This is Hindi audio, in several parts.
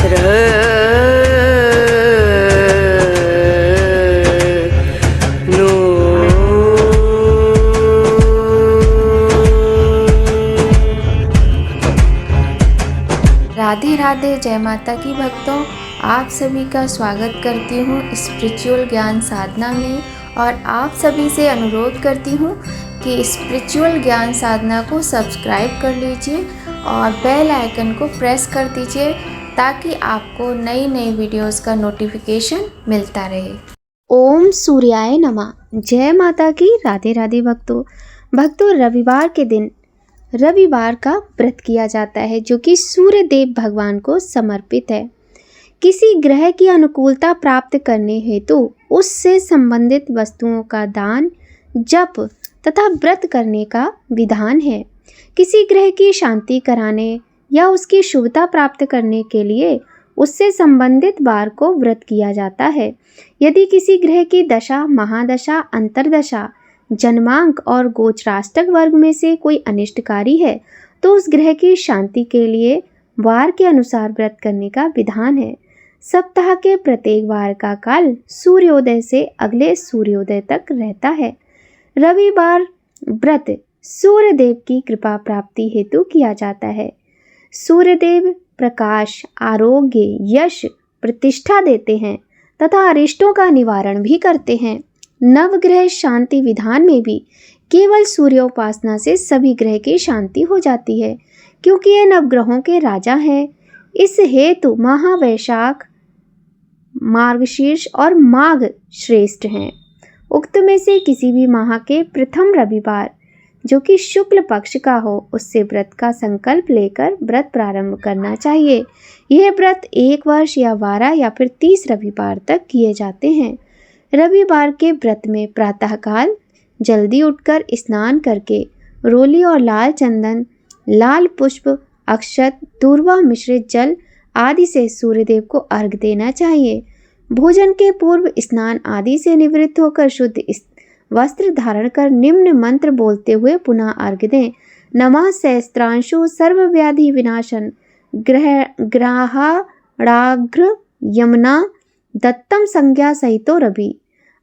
राधे राधे, जय माता की भक्तों। आप सभी का स्वागत करती हूँ स्पिरिचुअल ज्ञान साधना में, और आप सभी से अनुरोध करती हूँ कि स्पिरिचुअल ज्ञान साधना को सब्सक्राइब कर लीजिए और बेल आइकन को प्रेस कर दीजिए ताकि आपको नई नई वीडियोस का नोटिफिकेशन मिलता रहे। ओम सूर्याय नमः। जय माता की। राधे राधे भक्तों, रविवार का व्रत किया जाता है जो कि सूर्य देव भगवान को समर्पित है। किसी ग्रह की अनुकूलता प्राप्त करने हेतु उससे संबंधित वस्तुओं का दान, जप तथा व्रत करने का विधान है। किसी ग्रह की शांति कराने या उसकी शुभता प्राप्त करने के लिए उससे संबंधित वार को व्रत किया जाता है। यदि किसी ग्रह की दशा, महादशा, अंतरदशा, जन्मांक और गोचराष्टक वर्ग में से कोई अनिष्टकारी है तो उस ग्रह की शांति के लिए वार के अनुसार व्रत करने का विधान है। सप्ताह के प्रत्येक वार का काल सूर्योदय से अगले सूर्योदय तक रहता है। रविवार व्रत सूर्य देव की कृपा प्राप्ति हेतु किया जाता है। सूर्य देव प्रकाश, आरोग्य, यश, प्रतिष्ठा देते हैं तथा अरिष्टों का निवारण भी करते हैं। नवग्रह शांति विधान में भी केवल सूर्योपासना से सभी ग्रह की शांति हो जाती है, क्योंकि ये नवग्रहों के राजा हैं। इस हेतु महावैशाख, मार्गशीर्ष और माघ श्रेष्ठ हैं। उक्त में से किसी भी माह के प्रथम रविवार जो कि शुक्ल पक्ष का हो, उससे व्रत का संकल्प लेकर व्रत प्रारंभ करना चाहिए। यह व्रत 1 वर्ष या 12 या फिर 30 रविवार तक किए जाते हैं। रविवार के व्रत में प्रातःकाल जल्दी उठकर स्नान करके रोली और लाल चंदन, लाल पुष्प, अक्षत, दूर्वा मिश्रित जल आदि से सूर्यदेव को अर्घ्य देना चाहिए। भोजन के पूर्व स्नान आदि से निवृत्त होकर शुद्ध वस्त्र धारण कर निम्न मंत्र बोलते हुए पुनः अर्घ्य दें। नमः सहस्त्रांशु सर्वव्याधि विनाशन ग्रहाणाग्र यमुना दत्तम संज्ञा सहितो रवि।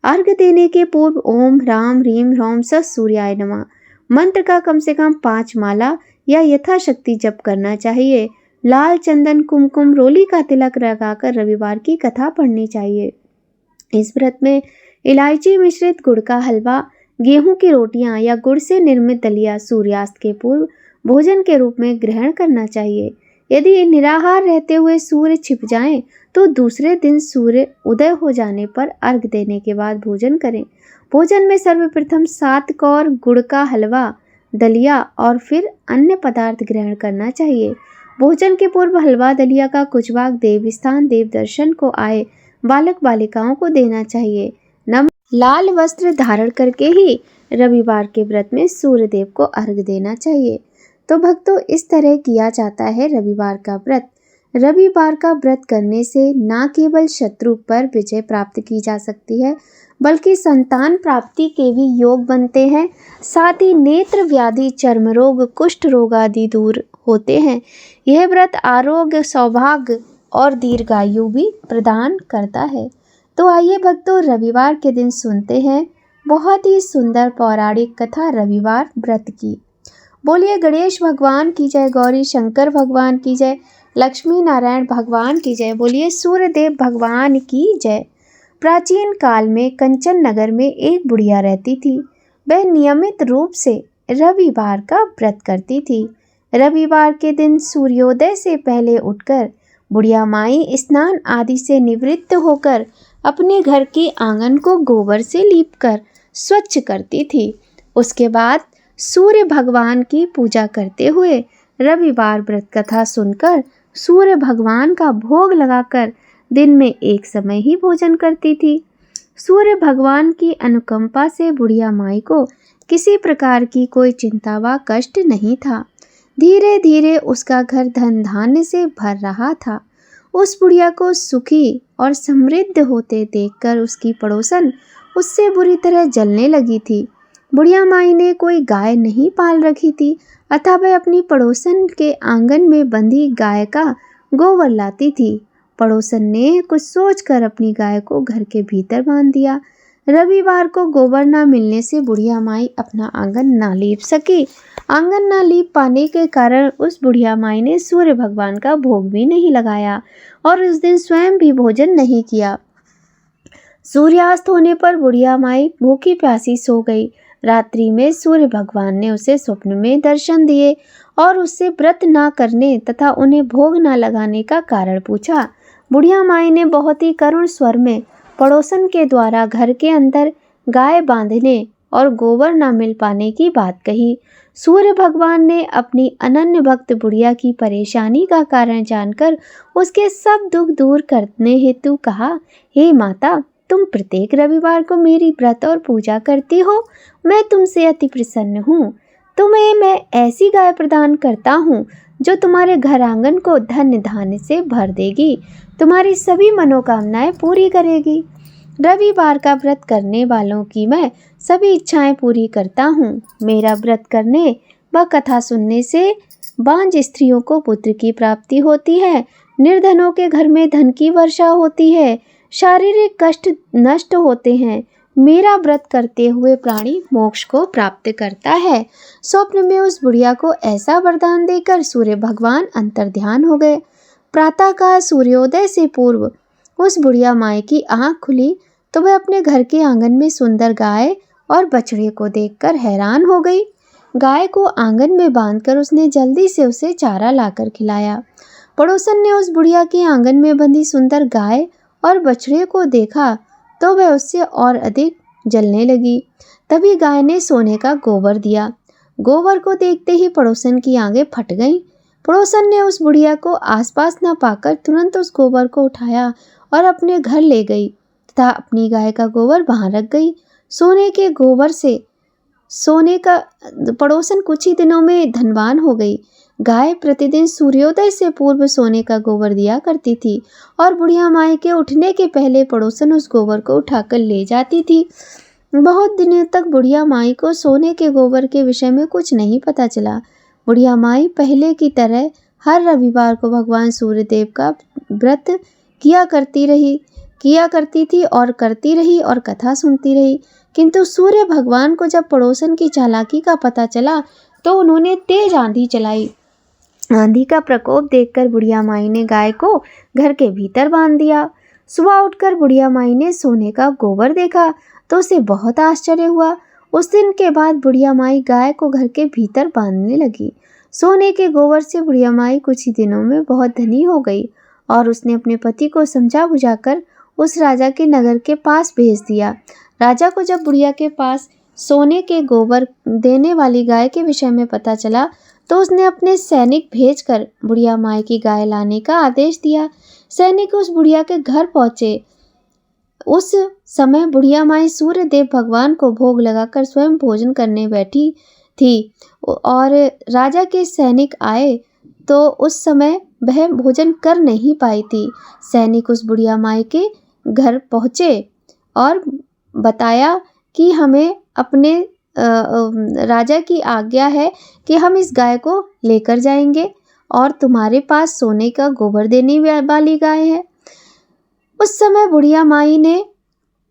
अर्घ्य देने के पूर्व ओम ह्राम ह्रीम ह्रौम स सूर्याय नमः मंत्र का कम से कम 5 माला या यथाशक्ति जप करना चाहिए। लाल चंदन, कुमकुम, रोली का तिलक लगाकर रविवार की कथा पढ़नी चाहिए। इस व्रत में इलायची मिश्रित गुड़ का हलवा, गेहूं की रोटियां या गुड़ से निर्मित दलिया सूर्यास्त के पूर्व भोजन के रूप में ग्रहण करना चाहिए। यदि निराहार रहते हुए सूर्य छिप जाएं तो दूसरे दिन सूर्य उदय हो जाने पर अर्घ्य देने के बाद भोजन करें। भोजन में सर्वप्रथम 7 कौर गुड़ का हलवा, दलिया और फिर अन्य पदार्थ ग्रहण करना चाहिए। भोजन के पूर्व हलवा दलिया का कुछ भाग देवस्थान देव दर्शन को आए बालक बालिकाओं को देना चाहिए। लाल वस्त्र धारण करके ही रविवार के व्रत में सूर्य देव को अर्घ्य देना चाहिए। तो भक्तों, इस तरह किया जाता है रविवार का व्रत। रविवार का व्रत करने से न केवल शत्रु पर विजय प्राप्त की जा सकती है, बल्कि संतान प्राप्ति के भी योग बनते हैं। साथ ही नेत्र व्याधि, चर्म रोग, कुष्ठ रोग आदि दूर होते हैं। यह व्रत आरोग्य, सौभाग्य और दीर्घायु भी प्रदान करता है। तो आइए भक्तों, रविवार के दिन सुनते हैं बहुत ही सुंदर पौराणिक कथा रविवार व्रत की। बोलिए गणेश भगवान की जय, गौरी शंकर भगवान की जय, लक्ष्मी नारायण भगवान की जय। बोलिए सूर्यदेव भगवान की जय। प्राचीन काल में कंचन नगर में एक बुढ़िया रहती थी। वह नियमित रूप से रविवार का व्रत करती थी। रविवार के दिन सूर्योदय से पहले उठकर बुढ़िया माई स्नान आदि से निवृत्त होकर अपने घर के आंगन को गोबर से लीपकर स्वच्छ करती थी। उसके बाद सूर्य भगवान की पूजा करते हुए रविवार व्रत कथा सुनकर सूर्य भगवान का भोग लगाकर दिन में एक समय ही भोजन करती थी। सूर्य भगवान की अनुकंपा से बुढ़िया माई को किसी प्रकार की कोई चिंता व कष्ट नहीं था। धीरे धीरे उसका घर धन धान्य से भर रहा था। उस बुढ़िया को सुखी और समृद्ध होते देखकर उसकी पड़ोसन उससे बुरी तरह जलने लगी थी। बुढ़िया माई ने कोई गाय नहीं पाल रखी थी, अतः वह अपनी पड़ोसन के आंगन में बंधी गाय का गोबर लाती थी पड़ोसन ने कुछ सोचकर अपनी गाय को घर के भीतर बांध दिया। रविवार को गोबर ना मिलने से बुढ़िया माई अपना आंगन ना लीप सकी। आंगन ना लीप पाने के कारण उस बुढ़िया माई ने सूर्य भगवान का भोग भी नहीं लगाया और उस दिन स्वयं भी भोजन नहीं किया। सूर्यास्त होने पर बुढ़िया माई भूखी प्यासी सो गई। रात्रि में सूर्य भगवान ने उसे स्वप्न में दर्शन दिए और उससे व्रत ना करने तथा उन्हें भोग ना लगाने का कारण पूछा। बुढ़िया माई ने बहुत ही करुण स्वर में पड़ोसन के द्वारा घर के अंदर गाय बांधने और गोबर न मिल पाने की बात कही। सूर्य भगवान ने अपनी अनन्य भक्त बुढ़िया की परेशानी का कारण जानकर उसके सब दुख दूर करने हेतु कहा, हे माता, तुम प्रत्येक रविवार को मेरी व्रत और पूजा करती हो। मैं तुमसे अति प्रसन्न हूँ। तुम्हें मैं ऐसी गाय प्रदान करता हूँ जो तुम्हारे घर आंगन को धन्य धान्य से भर देगी, तुम्हारी सभी मनोकामनाएं पूरी करेगी। रविवार का व्रत करने वालों की मैं सभी इच्छाएं पूरी करता हूँ। मेरा व्रत करने व कथा सुनने से बांझ स्त्रियों को पुत्र की प्राप्ति होती है, निर्धनों के घर में धन की वर्षा होती है, शारीरिक कष्ट नष्ट होते हैं। मेरा व्रत करते हुए प्राणी मोक्ष को प्राप्त करता है। स्वप्न में उस बुढ़िया को ऐसा वरदान देकर सूर्य भगवान अंतर्ध्यान हो गए। प्रातःकाल सूर्योदय से पूर्व उस बुढ़िया माई की आंख खुली तो वह अपने घर के आंगन में सुंदर गाय और बछड़े को देखकर हैरान हो गई। गाय को आंगन में बांधकर उसने जल्दी से उसे चारा लाकर खिलाया। पड़ोसन ने उस बुढ़िया के आंगन में बंधी सुंदर गाय और बछड़े को देखा तो वह उससे और अधिक जलने लगी। तभी गाय ने सोने का गोबर दिया। गोबर को देखते ही पड़ोसन की आंखें फट गईं। पड़ोसन ने उस बुढ़िया को आसपास न पाकर तुरंत उस गोबर को उठाया और अपने घर ले गई तथा अपनी गाय का गोबर वहां रख गई। सोने के गोबर से पड़ोसन कुछ ही दिनों में धनवान हो गई। गाय प्रतिदिन सूर्योदय से पूर्व सोने का गोबर दिया करती थी और बुढ़िया माई के उठने के पहले पड़ोसन उस गोबर को उठाकर ले जाती थी। बहुत दिनों तक बुढ़िया माई को सोने के गोबर के विषय में कुछ नहीं पता चला। बुढ़िया माई पहले की तरह हर रविवार को भगवान सूर्यदेव का व्रत किया करती थी और कथा सुनती रही। किंतु सूर्य भगवान को जब पड़ोसन की चालाकी का पता चला तो उन्होंने तेज आंधी चलाई। आंधी का प्रकोप देखकर बुढ़िया माई ने गाय को घर के भीतर बांध दिया। सुबह उठकर बुढ़िया माई ने सोने का गोबर देखा तो उसे बहुत आश्चर्य हुआ। उस दिन के बाद बुढ़िया माई गाय को घर के भीतर बांधने लगी। सोने के गोबर से बुढ़िया माई कुछ ही दिनों में बहुत धनी हो गई और उसने अपने पति को समझा बुझाकर उस राजा के नगर के पास भेज दिया। राजा को जब बुढ़िया के पास सोने के गोबर देने वाली गाय के विषय में पता चला तो उसने अपने सैनिक भेजकर बुढ़िया माई की गाय लाने का आदेश दिया। सैनिक उस बुढ़िया के घर पहुंचे। उस समय बुढ़िया माई सूर्य देव भगवान को भोग लगाकर स्वयं भोजन करने बैठी थी और राजा के सैनिक आए तो उस समय वह भोजन कर नहीं पाई थी। सैनिक उस बुढ़िया माई के घर पहुंचे और बताया कि हमें अपने राजा की आज्ञा है कि हम इस गाय को लेकर जाएंगे और तुम्हारे पास सोने का गोबर देने वाली गाय है। उस समय बुढ़िया माई ने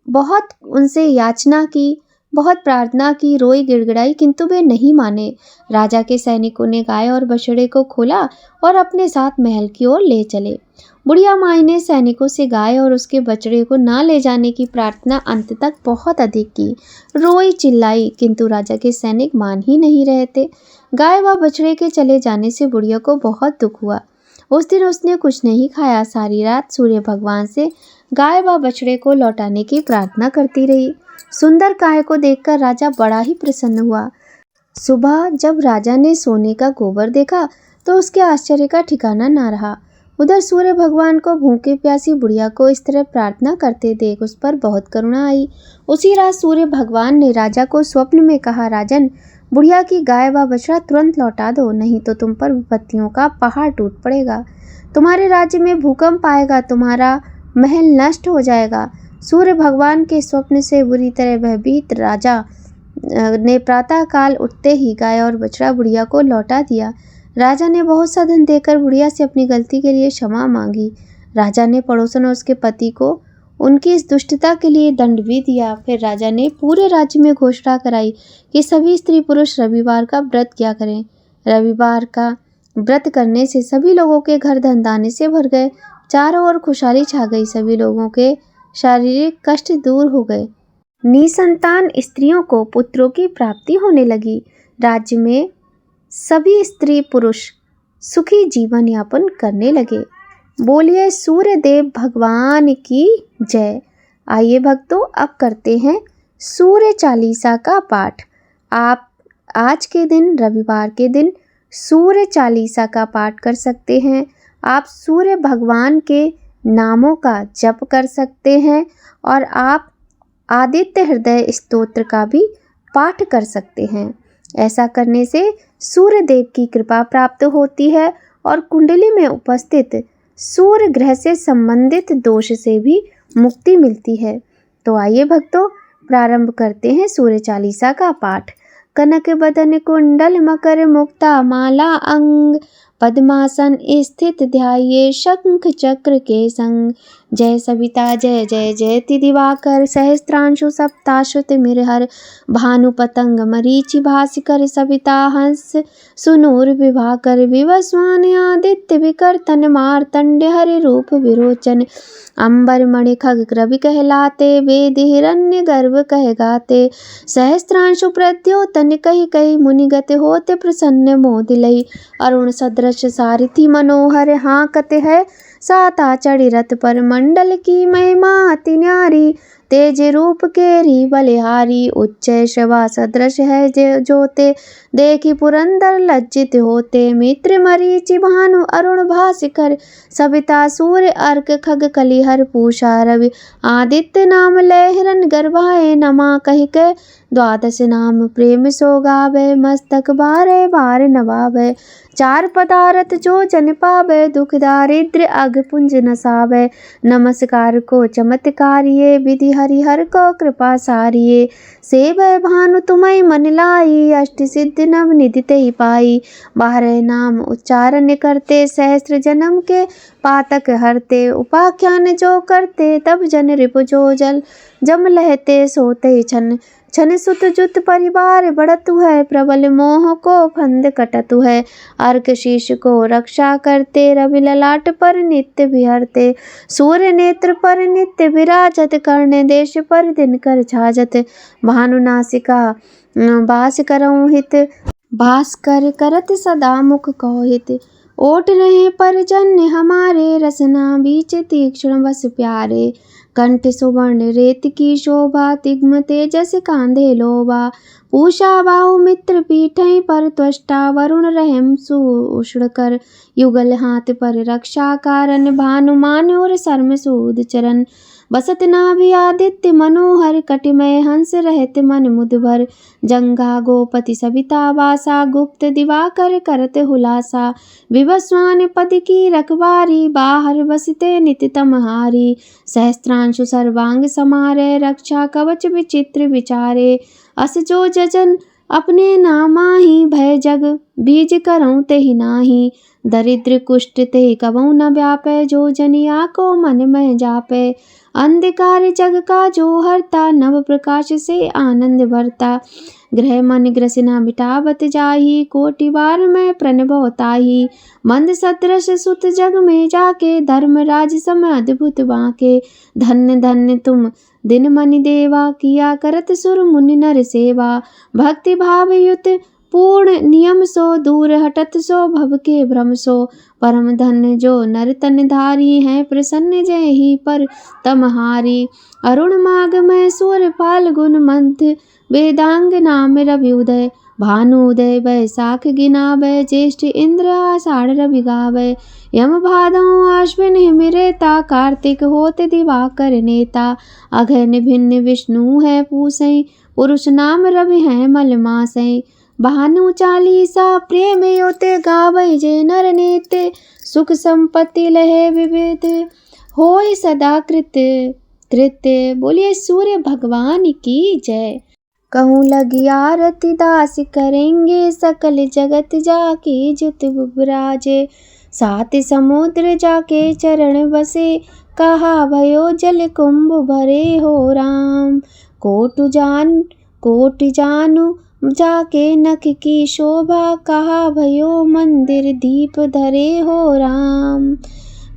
बहुत उनसे याचना की, बहुत प्रार्थना की, रोई गिड़गिड़ाई, किंतु वे नहीं माने। राजा के सैनिकों ने गाय और बछड़े को खोला और अपने साथ महल की ओर ले चले। बुढ़िया माई ने सैनिकों से गाय और उसके बछड़े को ना ले जाने की प्रार्थना अंत तक बहुत अधिक की, रोई चिल्लाई, किंतु राजा के सैनिक मान ही नहीं रहे थे। गाय व बछड़े के चले जाने से बुढ़िया को बहुत दुख हुआ। उस दिन उसने कुछ नहीं खाया। सारी रात सूर्य भगवान से गाय व बछड़े को लौटाने की प्रार्थना करती रही। सुंदर गाय को देखकर राजा बड़ा ही प्रसन्न हुआ। सुबह जब राजा ने सोने का गोबर देखा तो उसके आश्चर्य का ठिकाना ना रहा। उधर सूर्य भगवान को भूखे प्यासी बुढ़िया को इस तरह प्रार्थना करते देख उस पर बहुत करुणा आई। उसी रात सूर्य भगवान ने राजा को स्वप्न में कहा, राजन, बुढ़िया की गाय व बछड़ा तुरंत लौटा दो, नहीं तो तुम पर विपत्तियों का पहाड़ टूट पड़ेगा, तुम्हारे राज्य में भूकंप आएगा, तुम्हारा महल नष्ट हो जाएगा। सूर्य भगवान के स्वप्न से बुरी तरह भयभीत राजा ने प्रातः काल उठते ही गाय और बछड़ा बुढ़िया को लौटा दिया। राजा ने बहुत सा धन देकर बुढ़िया से अपनी गलती के लिए क्षमा मांगी। राजा ने पड़ोसन और उसके पति को उनकी इस दुष्टता के लिए दंड भी दिया। फिर राजा ने पूरे राज्य में घोषणा कराई कि सभी स्त्री पुरुष रविवार का व्रत किया करें। रविवार का व्रत करने से सभी लोगों के घर धन दाने से भर गए। चारों ओर खुशहाली छा गई। सभी लोगों के शारीरिक कष्ट दूर हो गए। निसंतान स्त्रियों को पुत्रों की प्राप्ति होने लगी। राज्य में सभी स्त्री पुरुष सुखी जीवन यापन करने लगे। बोलिए सूर्य देव भगवान की जय। आइए भक्तों, अब करते हैं सूर्य चालीसा का पाठ। आप आज के दिन, रविवार के दिन, सूर्य चालीसा का पाठ कर सकते हैं। आप सूर्य भगवान के नामों का जप कर सकते हैं और आप आदित्य हृदय स्तोत्र का भी पाठ कर सकते हैं। ऐसा करने से सूर्य देव की कृपा प्राप्त होती है और कुंडली में उपस्थित सूर्य ग्रह से संबंधित दोष से भी मुक्ति मिलती है। तो आइए भक्तों, प्रारंभ करते हैं सूर्य चालीसा का पाठ। कनक बदन कुंडल मकर मुक्ता माला अंग, पद्मासन स्थित ध्याये शंख चक्र के संग। जय सविता जय जय जयति दिवाकर, सहस्त्रांशु सप्ताश्रुत मिरहर, भानु पतंग मरीचि भास्कर, सविता हंस सुनूर विभाकर, विवस्वान आदित्य विकर्तन, मार्तंड हरि रूप विरोचन। अंबर मणि खग रवि कहलाते, वेद हिरण्य गर्भ कह गाते। सहस्त्रांशु प्रद्योतन कही कही, मुनिगत होते प्रसन्न मोदिलई। अरुण सदृश सारथी मनोहर, हाँकते है साता चढ़ी रथ पर। मंडल की महिमा अति न्यारी, तेज रूप केरी बलिहारी। उच्च शवा सदृश है जोते, देखी पुरंदर लज्जित होते। मित्र मरीचि भानु अरुण भास्कर, सविता सूर्य अर्क खग कलिहर। पूषा रवि आदित्य नाम लय, हिरण्य गर्भाए नमा कहि के। द्वादश नाम प्रेम सो गावे, मस्तक बारे बार नवावे। चार पदारथ जो जन पावे, दुख दारिद्र अग पुंज नसावे। नमस्कार को चमत्कारिये, विधि हरिहर को कृपा सारिये। सेवै भानु तुम्हें मन लाई, अष्ट सिद्धि नव निधि तेहि पाई। 12 नाम उच्चारण करते, सहस्त्र जन्म के पातक हरते। उपाख्यान जो करते, तब जन रिपु जो जल जम लहते सोते छन। छन सुत जुत परिवार बढ़तु है, प्रबल मोह को फंद कटतु है। अर्क शीश को रक्षा करते, रवि ललाट पर नित्य विहरते। सूर्य नेत्र पर नित्य विराजत, कर्ण देश पर दिनकर छाजत। भानुनासिका बास करऊं हित, भास्कर करत सदा मुख कौहित। ओट रहे परजन्य हमारे, रसना बीच तीक्ष्ण बस प्यारे। कंठ सुवर्ण रेत की शोभा, तिग्म तेजस कांधे लोभा। पूषा बाहु मित्र पीठै पर, त्वष्टा वरुण रहें सुउष्ण कर। युगल हाथ पर रक्षा कारण, भानुमान और सर्म सूद चरण। बसत नाभि आदित्य मनोहर, कटिमय हंस रहत मन मुद भर। जंगा गोपति सविता वासा, गुप्त दिवाकर करत हुलासा। विवस्वान पद की रखवारी, बाहर बसते नित तमहारी। सहस्त्रांशु सर्वांग समारे, रक्षा कवच विचित्र विचारे। अस जो जजन अपने नामाहि, भय जग बीज करऊं तेहि नाही। दरिद्र कुष्ठ ते कबहु न व्यापै, जो जनिया को मन में जापै। अंधकार जग का जो हरता, नव प्रकाश से आनंद भरता। ग्रह मन ग्रसना मिटावत जाही, कोटि बार में प्रणव ताही। मंद सदृश सुत जग में जाके, धर्मराज सम अद्भुत बाके। धन्य धन्य तुम दिन मनि देवा, किया करत सुर मुनि नर सेवा। भक्ति भाव युत पूर्ण नियम सो, दूर हटत सो भव के भ्रम सो। परम धन्य जो नर तन धारी हैं, प्रसन्न जय ही पर तमहारी। अरुण माग में सूर्य फाल्गुन मध्य, वेदांग नाम रवि उदय। भानु उदय बैसाख गिनावै, ज्येष्ठ इंद्र आषाढ़ रवि गावै। यम भादौ आश्विन हिमिरेता, कार्तिक होत दिवाकर नेता। अघन भिन्न विष्णु है पूसै, पुरुष नाम रवि है मलमासै। भानु चालीसा प्रेम योते, गावै जे नर नेते। सुख संपत्ति लहे विविध, होय सदा कृत्य। बोलिए सूर्य भगवान की जय। कहूँ लगी आरती दास करेंगे, सकल जगत जाकी जुत विराजे। सात समुद्र जाके चरण बसे, कहा भयो जल कुंभ भरे हो राम। कोट जानू जाके नख की शोभा, कहा भयो मंदिर दीप धरे हो राम।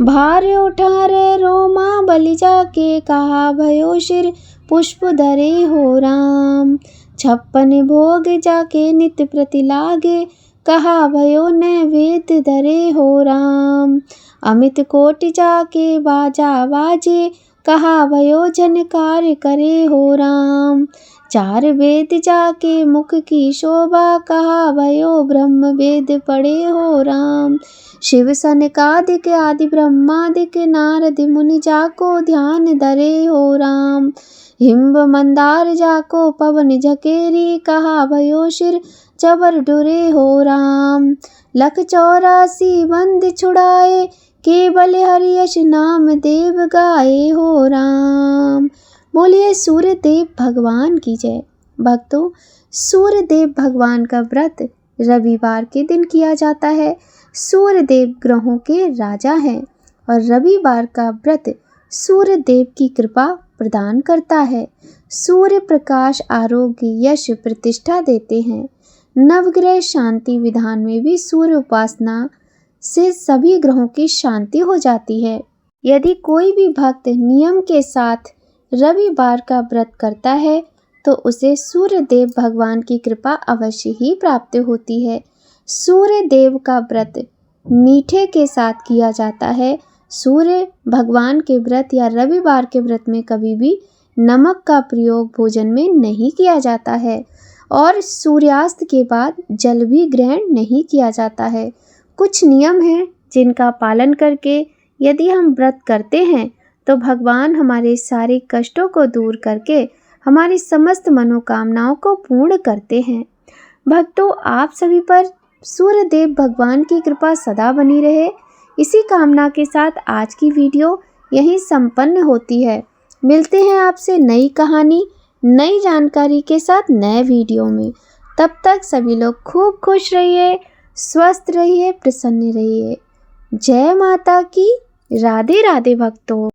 भार उठा रे रोमा बलि जाके, कहा भयो शिर पुष्प धरे हो राम। 56 भोग जाके नित प्रति लागे, कहा भयो नैवेद्य धरे हो राम। अमित कोटि जाके बाजा बाजे, कहा भयो झनकार करे हो राम। 4 वेद जाके मुख की शोभा, कहा भयो ब्रह्म वेद पढ़े हो राम। शिव सनकादिक आदि ब्रह्मादिक, नारद मुनि जाको ध्यान धरे हो राम। हिंब मंदार जाको पवन झकेरी, कहा भयो शिर जबर डुरे हो राम। लख 84 बंद छुड़ाए, केवल हरि यश नाम देव गाए हो राम। बोलिए सूर्यदेव भगवान की जय। भक्तों, सूर्यदेव भगवान का व्रत रविवार के दिन किया जाता है। सूर्यदेव ग्रहों के राजा हैं और रविवार का व्रत सूर्यदेव की कृपा प्रदान करता है। सूर्य प्रकाश आरोग्य यश प्रतिष्ठा देते हैं। नवग्रह शांति विधान में भी सूर्य उपासना से सभी ग्रहों की शांति हो जाती है। यदि कोई भी भक्त नियम के साथ रविवार का व्रत करता है तो उसे सूर्यदेव भगवान की कृपा अवश्य ही प्राप्त होती है। सूर्यदेव का व्रत मीठे के साथ किया जाता है। सूर्य भगवान के व्रत या रविवार के व्रत में कभी भी नमक का प्रयोग भोजन में नहीं किया जाता है और सूर्यास्त के बाद जल भी ग्रहण नहीं किया जाता है। कुछ नियम हैं जिनका पालन करके यदि हम व्रत करते हैं तो भगवान हमारे सारे कष्टों को दूर करके हमारी समस्त मनोकामनाओं को पूर्ण करते हैं। भक्तों, आप सभी पर सूर्यदेव भगवान की कृपा सदा बनी रहे, इसी कामना के साथ आज की वीडियो यहीं संपन्न होती है। मिलते हैं आपसे नई कहानी, नई जानकारी के साथ नए वीडियो में। तब तक सभी लोग खूब खुश रहिए, स्वस्थ रहिए, प्रसन्न रहिए। जय माता की। राधे राधे भक्तों।